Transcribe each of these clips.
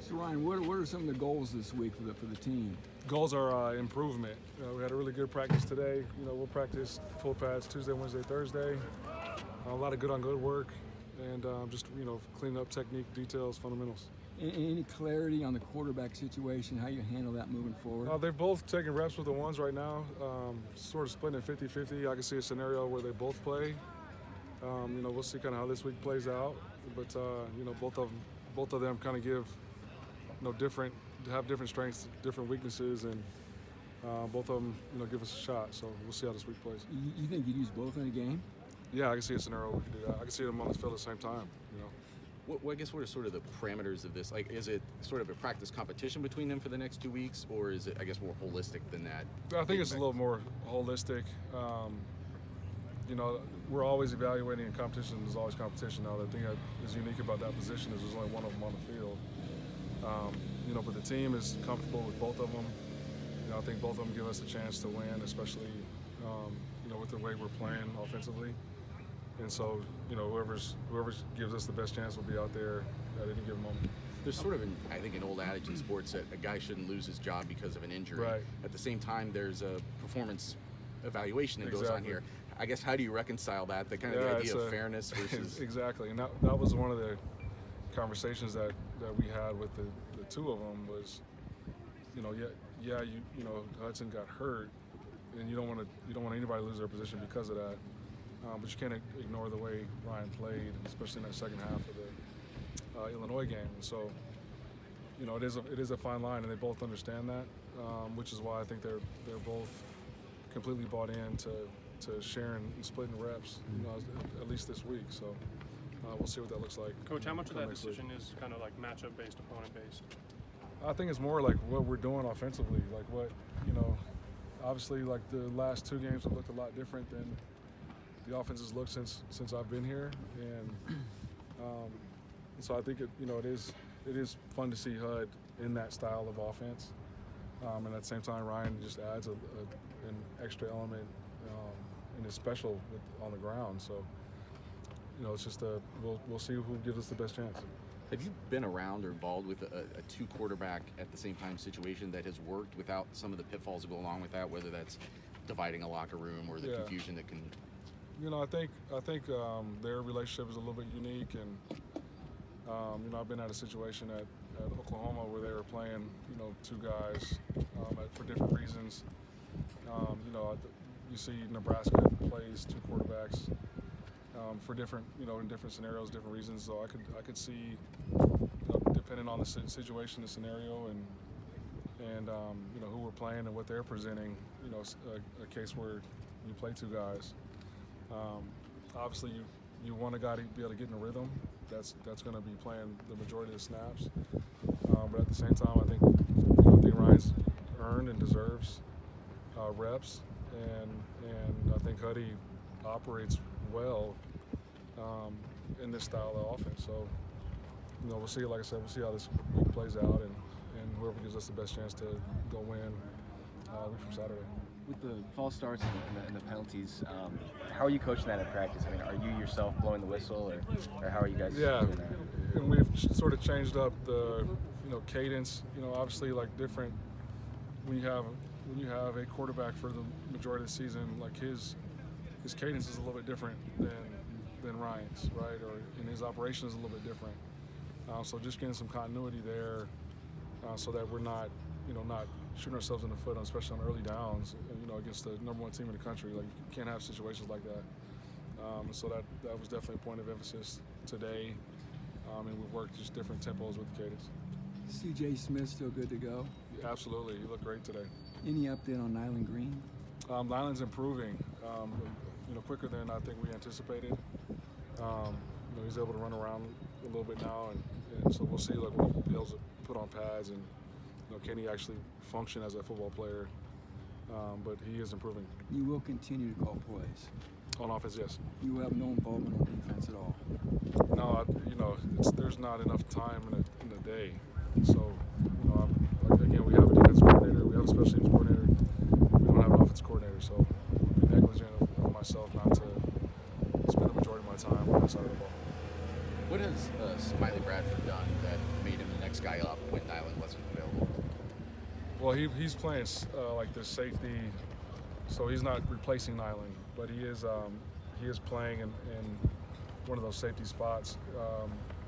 So Ryan, what are some of the goals this week for the team? Goals are improvement. We had a really good practice today. We'll practice full pads Tuesday, Wednesday, Thursday. A lot of good on good work, and just cleaning up technique, details, fundamentals. Any clarity on the quarterback situation, how you handle that moving forward? They're both taking reps with the ones right now, sort of splitting it 50-50. I can see a scenario where they both play. We'll see kind of how this week plays out, but both of them kind of give different strengths, different weaknesses, and both of them give us a shot. So we'll see how this week plays. You think you'd use both in a game? Yeah, I can see a scenario where we can do that. I can see them on the field at the same time. I guess what are sort of the parameters of this? Like, is it sort of a practice competition between them for the next 2 weeks, or is it, I guess, more holistic than that? I think it's a little more holistic. We're always evaluating in competition. There's always competition. Now, the thing that is unique about that position is there's only one of them on the field. But the team is comfortable with both of them. I think both of them give us a chance to win, especially, with the way we're playing offensively. And so, whoever gives us the best chance will be out there at any given moment. There's sort of, I think, an old adage in sports that a guy shouldn't lose his job because of an injury. Right. At the same time, there's a performance evaluation that goes on here. I guess, how do you reconcile that? The kind of the idea of fairness versus... Exactly, and that was one of the conversations that we had with the two of them was, Hudson got hurt, and you don't want anybody to lose their position because of that. But you can't ignore the way Ryan played, especially in that second half of the Illinois game. And so, it is a fine line, and they both understand that, which is why I think they're both completely bought in to sharing and splitting reps, at least this week. So we'll see what that looks like. Coach, how much of that decision is kind of like matchup-based, opponent-based? I think it's more like what we're doing offensively, like what, obviously like the last two games have looked a lot different than the offense has looked since I've been here, and so I think it is fun to see Hud in that style of offense, and at the same time Ryan just adds an extra element and is special on the ground. So it's just we'll see who gives us the best chance. Have you been around or involved with a two quarterback at the same time situation that has worked without some of the pitfalls that go along with that, whether that's dividing a locker room or the confusion that can? I think their relationship is a little bit unique, and I've been at a situation at Oklahoma where they were playing two guys for different reasons. You see Nebraska plays two quarterbacks for different in different scenarios, different reasons. So I could see depending on the situation, the scenario, and who we're playing and what they're presenting. A case where you play two guys. Obviously, you want a guy to be able to get in a rhythm. That's going to be playing the majority of the snaps. But at the same time, I think Ryan's earned and deserves reps, and I think Huddy operates well in this style of offense. So we'll see. Like I said, we'll see how this week plays out, and whoever gives us the best chance to go win a week from Saturday. With the false starts and the penalties, how are you coaching that in practice? I mean, are you yourself blowing the whistle, or how are you guys doing that? And we've sort of changed up the cadence. Obviously, like different when you have a quarterback for the majority of the season, like his cadence is a little bit different than Ryan's, right? And his operation is a little bit different. So just getting some continuity there, so that we're not shooting ourselves in the foot, especially on early downs, against the number one team in the country. Like, you can't have situations like that. So that was definitely a point of emphasis today. And we've worked just different tempos with the cadence. C.J. Smith still good to go? Yeah, absolutely. He looked great today. Any update on Nyland Green? Nyland's improving, quicker than I think we anticipated. He's able to run around a little bit now, and so we'll see when he be able to put on pads and can he actually function as a football player. But he is improving. You will continue to call plays? On offense, yes. You will have no involvement on defense at all? No, there's not enough time in the day. So, again, we have a defense coordinator, we have a special teams coordinator, we don't have an offense coordinator. So, I'd be negligent of myself not to spend the majority of my time on that side of the ball. What has Smiley Bradford done that made him the next guy up when Nyland wasn't available? Well, he's playing like the safety, so he's not replacing Nyland, but he is playing in one of those safety spots.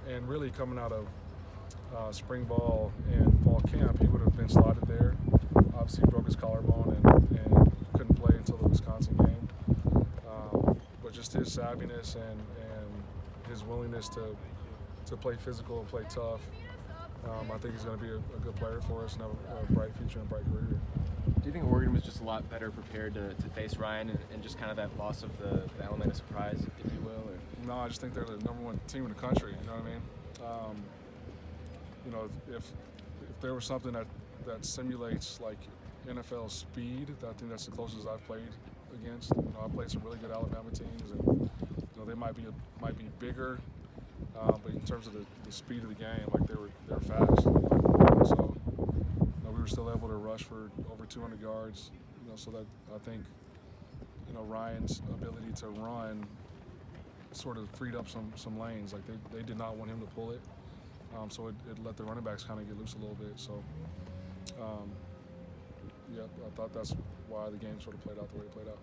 And really coming out of spring ball and fall camp, he would have been slotted there. Obviously, he broke his collarbone and couldn't play until the Wisconsin game. But just his savviness and his willingness to play physical and play tough, I think he's going to be a good player for us and have a bright future and bright career. Do you think Oregon was just a lot better prepared to face Ryan and just kind of that loss of the element of surprise, if you will? Or? No, I just think they're the #1 team in the country. You know what I mean? If there was something that simulates like NFL speed, I think that's the closest I've played against. I played some really good Alabama teams, and they might be bigger, but in terms of the speed of the game, like they were fast. So we were still able to rush for over 200 yards. So that I think Ryan's ability to run sort of freed up some lanes. Like they did not want him to pull it, so it let the running backs kind of get loose a little bit. So I thought that's why the game sort of played out the way it played out.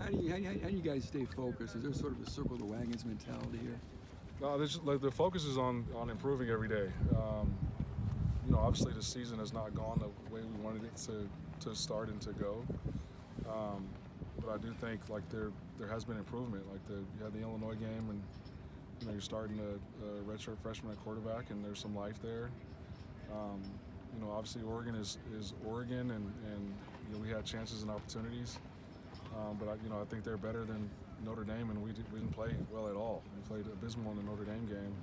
How do you guys stay focused? Is there sort of a circle the wagons mentality here? No, the focus is on improving every day. Obviously the season has not gone the way we wanted it to start and to go. But I do think like there has been improvement. Like you had the Illinois game, and you're starting a redshirt freshman at quarterback, and there's some life there. Obviously Oregon is Oregon, and we had chances and opportunities. But I think they're better than Notre Dame, and we didn't play well at all. We played abysmal in the Notre Dame game,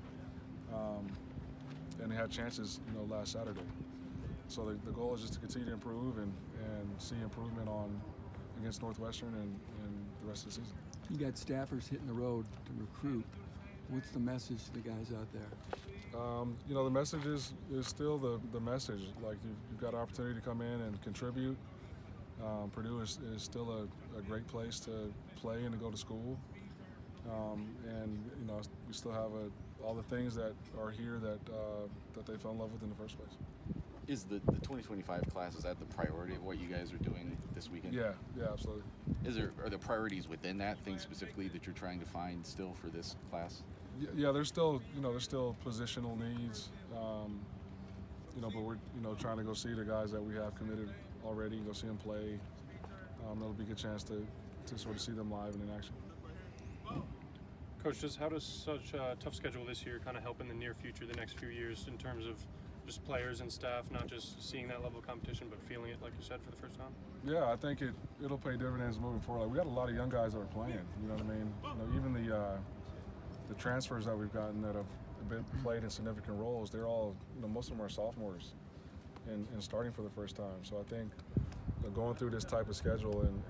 and they had chances, last Saturday. So the goal is just to continue to improve and see improvement against Northwestern and the rest of the season. You got staffers hitting the road to recruit. What's the message to the guys out there? The message is still the message. Like you've got an opportunity to come in and contribute. Purdue is still a great place to play and to go to school. We still have all the things that are here that they fell in love with in the first place. Is the 2025 class, is that the priority of what you guys are doing this weekend? Yeah, absolutely. Are there priorities within that, things specifically that you're trying to find still for this class? Yeah, there's still positional needs, but we're trying to go see the guys that we have committed already, go see them play. It'll be a good chance to sort of see them live and in action. Coach, how does such a tough schedule this year kind of help in the near future, the next few years, in terms of just players and staff, not just seeing that level of competition, but feeling it, like you said, for the first time? Yeah, I think it'll pay dividends moving forward. Like, we got a lot of young guys that are playing. You know what I mean? Even the transfers that we've gotten that have played in significant roles, they're all, most of them are sophomores and starting for the first time. So I think going through this type of schedule and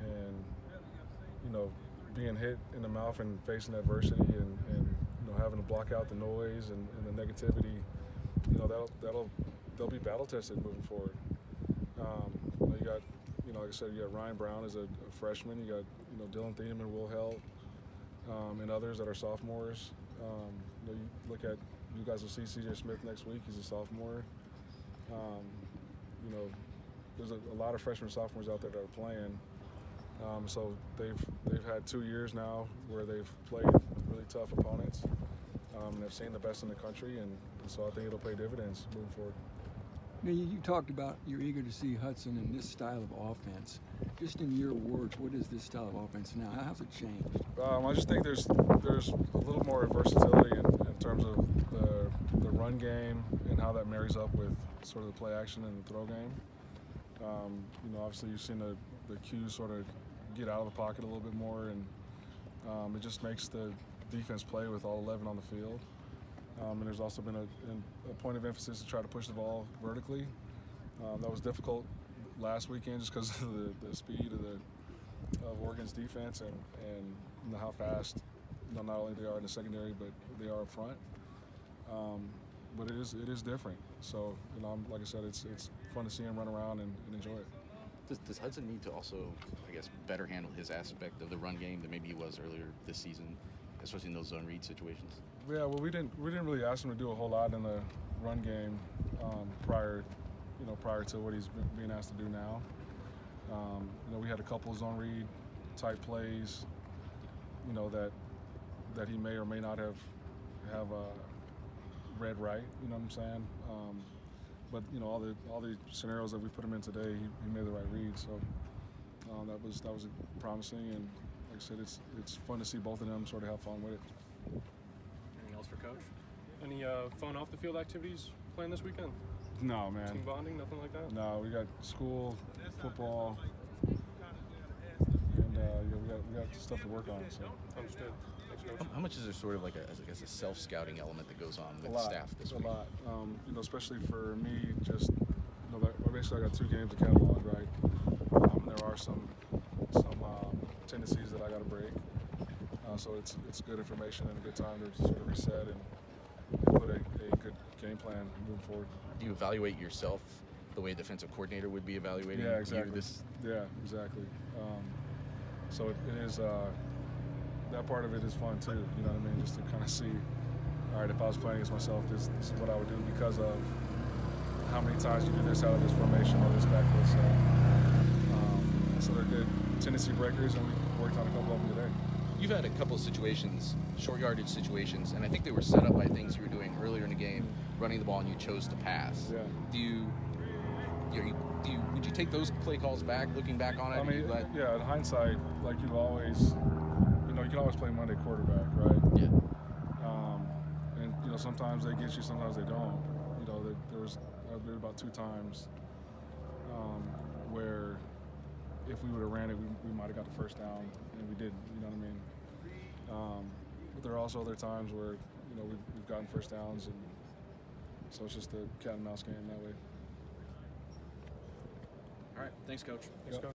being hit in the mouth and facing adversity and having to block out the noise and the negativity, they'll be battle tested moving forward. You got, like I said, you got Ryan Brown as a freshman. You got Dylan Thieneman will help, and others that are sophomores. You look at, you guys will see C.J. Smith next week. He's a sophomore. There's a lot of freshmen and sophomores out there that are playing. So they've had 2 years now where they've played really tough opponents, and they've seen the best in the country, and so I think it'll pay dividends moving forward. Now, you talked about you're eager to see Hudson in this style of offense. Just in your words, what is this style of offense now? How's it changed? I just think there's a little more versatility in terms of the run game and how that marries up with sort of the play action and the throw game. Obviously you've seen the Qs sort of get out of the pocket a little bit more, and it just makes the defense play with all 11 on the field. And there's also been a point of emphasis to try to push the ball vertically. That was difficult last weekend just because of the speed of Oregon's defense and how fast not only they are in the secondary, but they are up front. But it is different. So like I said, it's fun to see him run around and enjoy it. Does Hudson need to also, I guess, better handle his aspect of the run game than maybe he was earlier this season, especially in those zone read situations? Yeah, well, we didn't really ask him to do a whole lot in the run game prior to what he's being asked to do now. We had a couple zone read type plays, that he may or may not have read right. You know what I'm saying? But all the scenarios that we put him in today, he made the right read. So that was promising, and like I said, it's fun to see both of them sort of have fun with it. Anything else for Coach? Any fun off the field activities planned this weekend? No, man. Team bonding, nothing like that? No, we got school, football, and we got stuff to work on. So. Understood. Thanks, Coach. How much is there sort of like a self-scouting element that goes on with staff this week? A lot. Especially for me, just basically I got 2 games to catalog, right? There are some tendencies that I got to break. So it's good information and a good time to sort of reset and put a good game plan moving forward. Do you evaluate yourself the way a defensive coordinator would be evaluating Yeah, exactly. you? Yeah, exactly. So it is that part of it is fun too. You know what I mean? Just to kind of see, all right, if I was playing against myself, this is what I would do because of how many times you do this out of this formation or this backfield. So they're good tendency breakers, and we worked on a couple of them today. You've had a couple of situations, short yardage situations, and I think they were set up by things you were doing earlier in the game, running the ball, and you chose to pass. Yeah. Would you take those play calls back, looking back on it? I mean, yeah, in hindsight, like you can always play Monday quarterback, right? Yeah. And sometimes they get you, sometimes they don't. There was about 2 times where if we would have ran it, we might have got the first down, and we didn't. You know what I mean? But there are also other times where we've gotten first downs, and so it's just a cat and mouse game that way. All right. Thanks, Coach. Thanks, Coach.